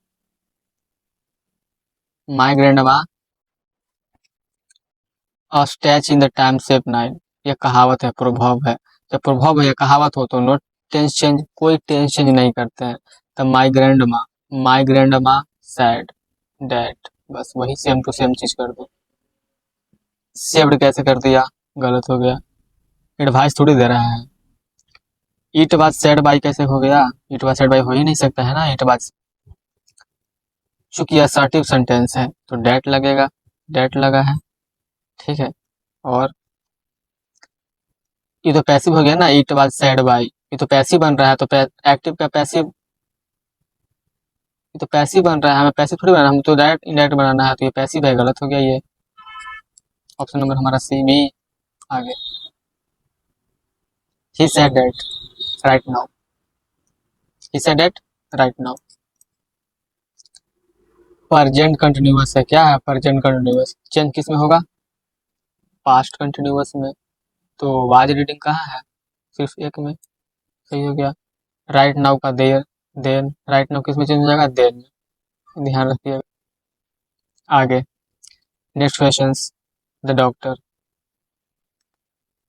my grandma a stitch in the time saves nine, ये कहावत है, प्रभाव है। जब प्रभाव है या कहावत हो तो नो टेंस चेंज, कोई टेंस चेंज नहीं करते हैं। तब माई ग्रैंड मा सैड डैट, बस वही सेम टू सेम चीज कर दो। सेव्ड कैसे कर दिया, गलत हो गया, एडवाइस थोड़ी दे रहा है। ईट बाद सैड बाई कैसे हो गया, ईट बाद सैड बाई हो ही नहीं सकता है ना, ईट बाद, चूंकि असर्टिव सेंटेंस है तो डैट लगेगा, डैट लगा है। ठीक है, और ये तो पैसिव हो गया ना, ईट बाद सैड बाई, ये तो पैसिव बन रहा है, तो एक्टिव का पैसिव, ये तो पैसिव बन रहा है, हमें पैसिव थोड़ी बनाना, हम तो डायरेक्ट इनडायरेक्ट बनाना है, तो ये पैसिव है, गलत हो गया ये। ऑप्शन नंबर हमारा सी बी। आगे, ही said that right now, he said that right now, present continuous है, क्या है प्रेजेंट कंटिन्यूअस, चेंज किस में होगा, पास्ट कंटिन्यूअस में। तो वाज रीडिंग कहाँ है, सिर्फ एक में, सही हो गया। राइट नाउ का देर, देन, राइट नाउ किस में चेंज हो जाएगा, देन में, ध्यान रखिएगा। आगे, next question, the doctor,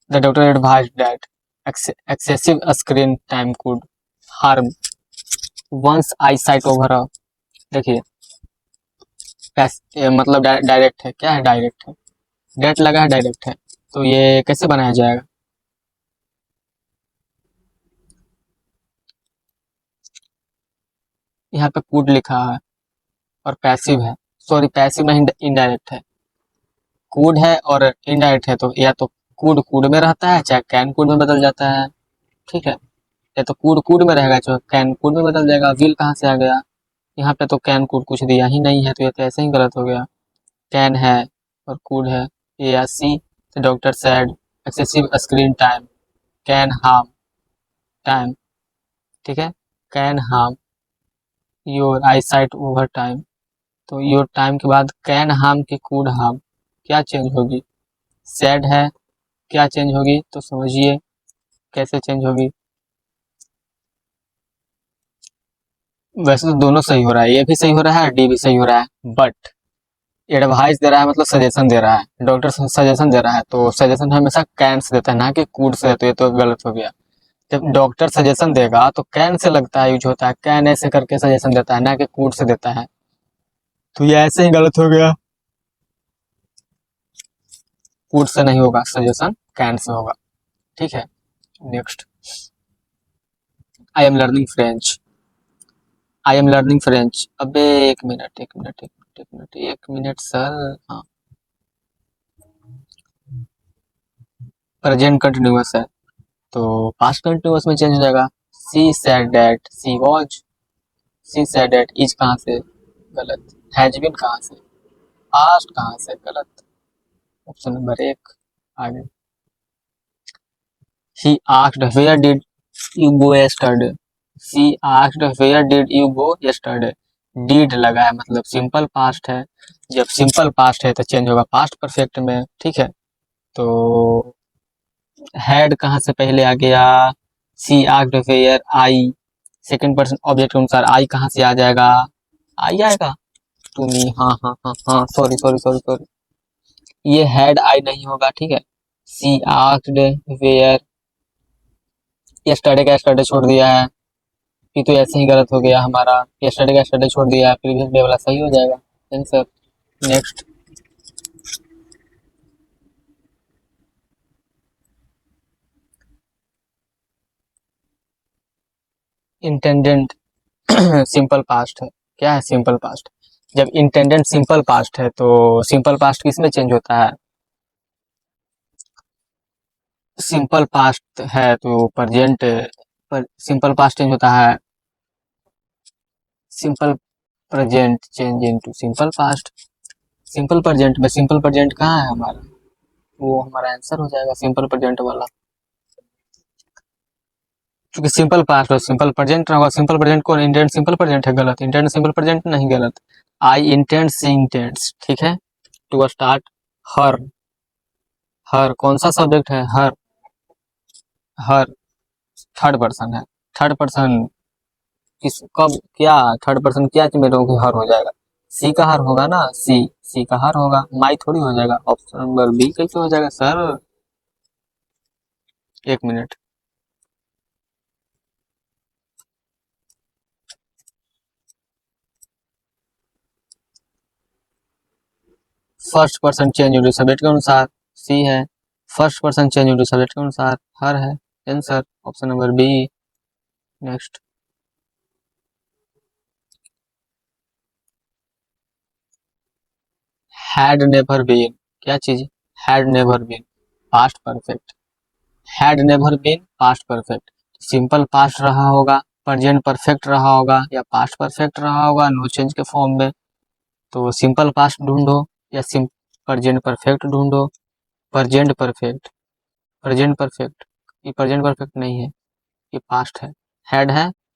the doctor advised that excessive screen time could harm one's eyesight over a, देखिए मतलब डायरेक्ट है, क्या है, डायरेक्ट है, डेट लगा है, डायरेक्ट है, तो ये कैसे बनाया जाएगा, यहाँ पे कूड लिखा है और पैसिव है, सॉरी पैसिव नहीं, इनडायरेक्ट है, कूड है और इनडायरेक्ट है, तो या तो कूड कूड में रहता है, चाहे कैन कूड में बदल जाता है। ठीक है, या तो कूड कूड में रहेगा, चाहे कैन कूड में बदल जाएगा। विल कहाँ से आ गया, यहाँ पे तो कैन कूड कुछ दिया ही नहीं है, तो ये तो ऐसे ही गलत हो गया। कैन है और कूड है, ए या सी। तो doctor sad excessive screen time can harm time, ठीक है, can harm your I site over time, तो योर टाइम के बाद कैन हार्म की कूड हार्म, क्या चेंज होगी, सैड है, क्या चेंज होगी, तो समझिए कैसे चेंज होगी। वैसे तो दोनों सही हो रहा है, ये भी सही हो रहा है, डी भी सही हो रहा है, बट एडवाइस दे रहा है मतलब सजेशन दे रहा है, डॉक्टर सजेशन दे रहा है, तो सजेशन हमेशा कैन से देता है, ना कि कूड से, तो ये तो गलत हो गया। जब डॉक्टर सजेशन देगा तो कैन से लगता है यूज होता है, कैन ऐसे करके सजेशन देता है, ना कि कूड से देता है, तो ये ऐसे ही गलत हो गया, कूड से नहीं होगा सजेशन, कैन से होगा। ठीक है, next, I am learning French, I am learning French, अबे एक मिनट एक मिनट एक मिनट एक मिनट एक मिनट सर, हाँ, प्रेजेंट कंटिन्यूअस है तो पास्ट कंटिन्यूअस में चेंज हो जाएगा, she said that she was, she said that is कहाँ से, गलत, हैज बीन कहाँ से, पास्ट कहाँ से, गलत, ऑप्शन नंबर एक। आगे, he asked where did you go yesterday, she asked where did you go yesterday, did लगा है मतलब सिंपल पास्ट है, जब सिंपल पास्ट है तो चेंज होगा पास्ट परफेक्ट में। ठीक है, तो हैड कहाँ से पहले आ गया, she asked where I, second person object के अनुसार आई कहाँ से आ जाएगा, आई आएगा, टू मी, हाँ हाँ हाँ हाँ, सॉरी सॉरी सॉरी सॉरी, ये हैड आई नहीं होगा। ठीक है, सी आस्क्ड वेयर यस्टरडे का यस्टरडे छोड़ दिया है, ये तो ऐसे ही गलत हो गया हमारा। यस्टरडे का यस्टरडे छोड़ दिया है, प्रीवियस डे वाला सही हो जाएगा answer. Next, intended simple past है। क्या है सिंपल पास्ट? जब इंटेंडेंट सिंपल पास्ट है तो सिंपल पास्ट किस में चेंज होता है? सिंपल पास्ट है तो प्रेजेंट पर सिंपल पास्ट चेंज होता है, simple present change into simple past. Simple present में सिंपल प्रेजेंट कहाँ है हमारा? वो हमारा आंसर हो जाएगा सिंपल प्रेजेंट वाला। क्योंकि सिंपल पास्ट और सिंपल प्रेजेंट होगा, सिंपल प्रेजेंट को इंटेंड सिंपल प्रेजेंट है, गलत। इंटेंड सिंपल प्रेजेंट नहीं, गलत। आई इंटेंड सी इंटेंड्स, ठीक है। टू स्टार्ट हर, हर कौन सा सब्जेक्ट है? हर, हर थर्ड पर्सन है। थर्ड पर्सन किस कब क्या थर्ड पर्सन क्या में लोग हर हो जाएगा? सी का हर होगा ना, सी का हर होगा, माई थोड़ी हो जाएगा। ऑप्शन नंबर बी कैसे हो जाएगा सर? एक minute, first person change into subject के अनुसार सी है, first person change into subject के अनुसार हर है answer, option number B. Next, had never been, क्या चीज? Had never been past perfect, had never been past perfect. Simple past रहा होगा, प्रेजेंट परफेक्ट रहा होगा, या पास्ट परफेक्ट रहा होगा नो चेंज के फॉर्म में। तो सिंपल पास्ट ढूंढो या सिम प्रेजेंट परफेक्ट ढूंढो। प्रेजेंट परफेक्ट, प्रेजेंट परफेक्ट, ये प्रेजेंट परफेक्ट नहीं है, ये पास्ट है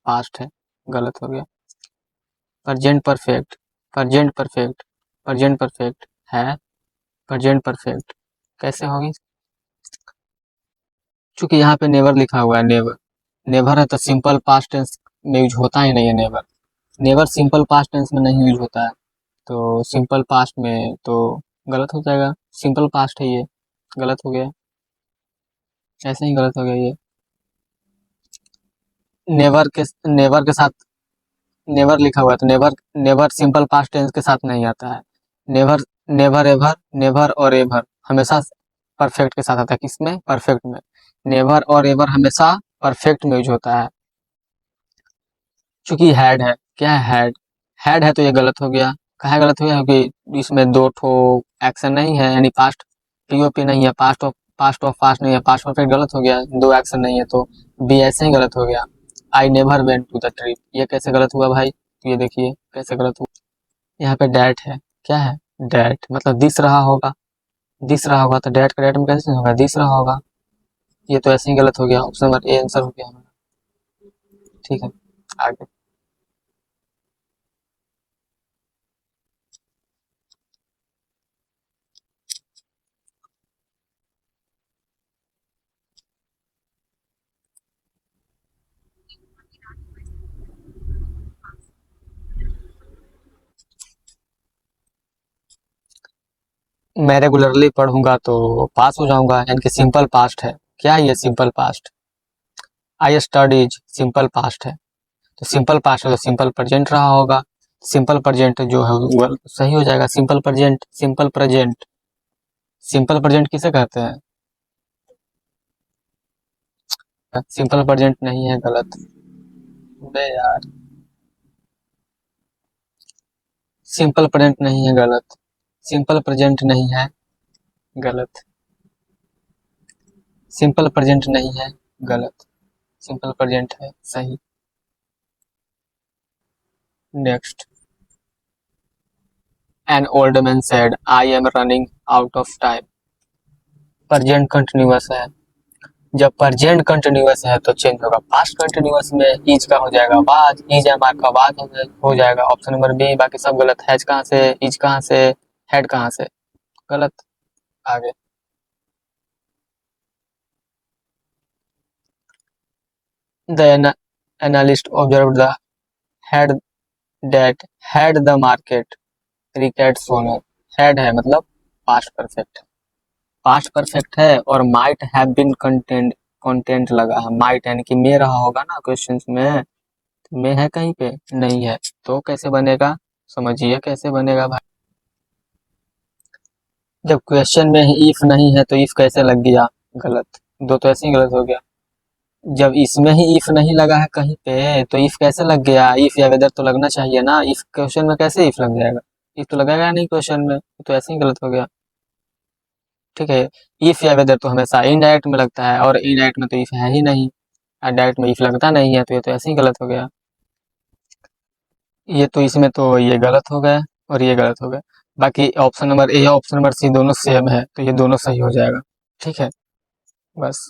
पास्ट है, गलत हो गया। Present perfect, present perfect, present perfect है, प्रेजेंट परफेक्ट कैसे होगी? चूंकि यहाँ पे नेवर लिखा हुआ है, नेवर, नेवर है तो सिंपल पास्ट टेंस में यूज होता ही नहीं है never, never simple past tense में नहीं यूज होता है, तो सिंपल पास्ट में तो गलत हो जाएगा। सिंपल पास्ट है ये, गलत हो गया, ऐसे ही गलत हो गया ये। नेवर के साथ नेवर लिखा हुआ है तो never, never simple past tense के साथ नहीं आता है। नेवर, नेवर एवर, नेवर और एवर हमेशा परफेक्ट के साथ आता है, किसमें? परफेक्ट में। नेवर और एवर हमेशा परफेक्ट में यूज होता है। चूंकि हैड है, क्या है? हैड, हैड है तो ये गलत हो गया। कहा गलत हो गया? क्योंकि इसमें दो ठो एक्शन नहीं है, यानी पास्ट पीओपी नहीं है, पास्ट ऑफ पास्ट नहीं है, पास्ट परफेक्ट गलत हो गया, दो एक्शन नहीं है तो बी ऐसे ही गलत हो गया। I never went to the trip, ये कैसे गलत हुआ भाई? तो ये देखिए कैसे गलत हुआ। यहाँ पे डैट है, क्या है? डैट मतलब दिस रहा होगा, दिस रहा होगा तो डैट का डैट में कैसे होगा? दिस रहा होगा, ये तो ऐसे ही गलत हो गया। ऑप्शन नंबर ए आंसर हो गया हमारा, ठीक है। आगे, मैं रेगुलरली पढ़ूंगा तो पास हो जाऊंगा, यानी कि सिंपल पास्ट है। क्या है ये? Simple past. I studies simple past है, तो सिंपल पास्ट है तो सिंपल प्रेजेंट रहा होगा, सिंपल प्रेजेंट जो है वो सही हो जाएगा। Simple present, simple present, simple present किसे कहते हैं? सिंपल प्रेजेंट नहीं है, गलत। बे यार, सिंपल प्रेजेंट नहीं है, गलत। सिंपल प्रेजेंट नहीं है, गलत। सिंपल प्रेजेंट नहीं है, गलत। सिंपल प्रेजेंट है, सही। Next, an old man said I am running out of time, present continuous है। जब प्रेजेंट कंटिन्यूअस है तो चेंज होगा, पास्ट कंटिन्यूअस में इज का हो जाएगा वाज, इज एम आर का वाज हो जाएगा, ऑप्शन नंबर बी। बाकी सब गलत। हैज कहाँ से, इज कहाँ से, हैड कहाँ से, गलत। आगे, the analyst observe the had that had the market rocket sooner, had है मतलब पास्ट परफेक्ट, पास्ट परफेक्ट है, और might have been content content लगा है, माइट यानी कि में रहा होगा ना क्वेश्चंस में, में है कहीं पे नहीं है, तो कैसे बनेगा, समझिए कैसे बनेगा भाई। जब क्वेश्चन में इफ नहीं है तो इफ कैसे लग गया, गलत, दो तो ऐसे ही गलत हो गया। जब इसमें ही इफ नहीं लगा है कहीं पे तो इफ कैसे लग गया, इफ या वेदर तो लगना चाहिए ना, इफ क्वेश्चन में कैसे इफ लग जाएगा, इफ तो लगेगा नहीं क्वेश्चन में, तो ऐसे ही गलत हो गया। ठीक है, इफ या वेदर तो हमेशा इनडायरेक्ट में लगता है और इनडायरेक्ट में तो इफ है ही नहीं, और डायरेक्ट में इफ लगता नहीं है, तो ये तो ऐसे ही गलत हो गया। ये तो इसमें तो ये गलत हो गया और ये गलत हो गया। बाकी option number A option number C दोनों सेम है, तो ये दोनों सही हो जाएगा। ठीक है, बस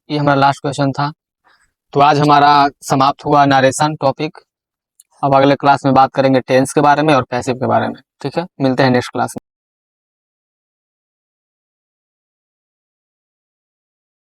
ये हमारा लास्ट क्वेश्चन था। तो आज हमारा समाप्त हुआ नरेशन टॉपिक। अब अगले क्लास में बात करेंगे टेंस के बारे में और पैसिव के बारे में। ठीक है, मिलते हैं नेक्स्ट क्लास में।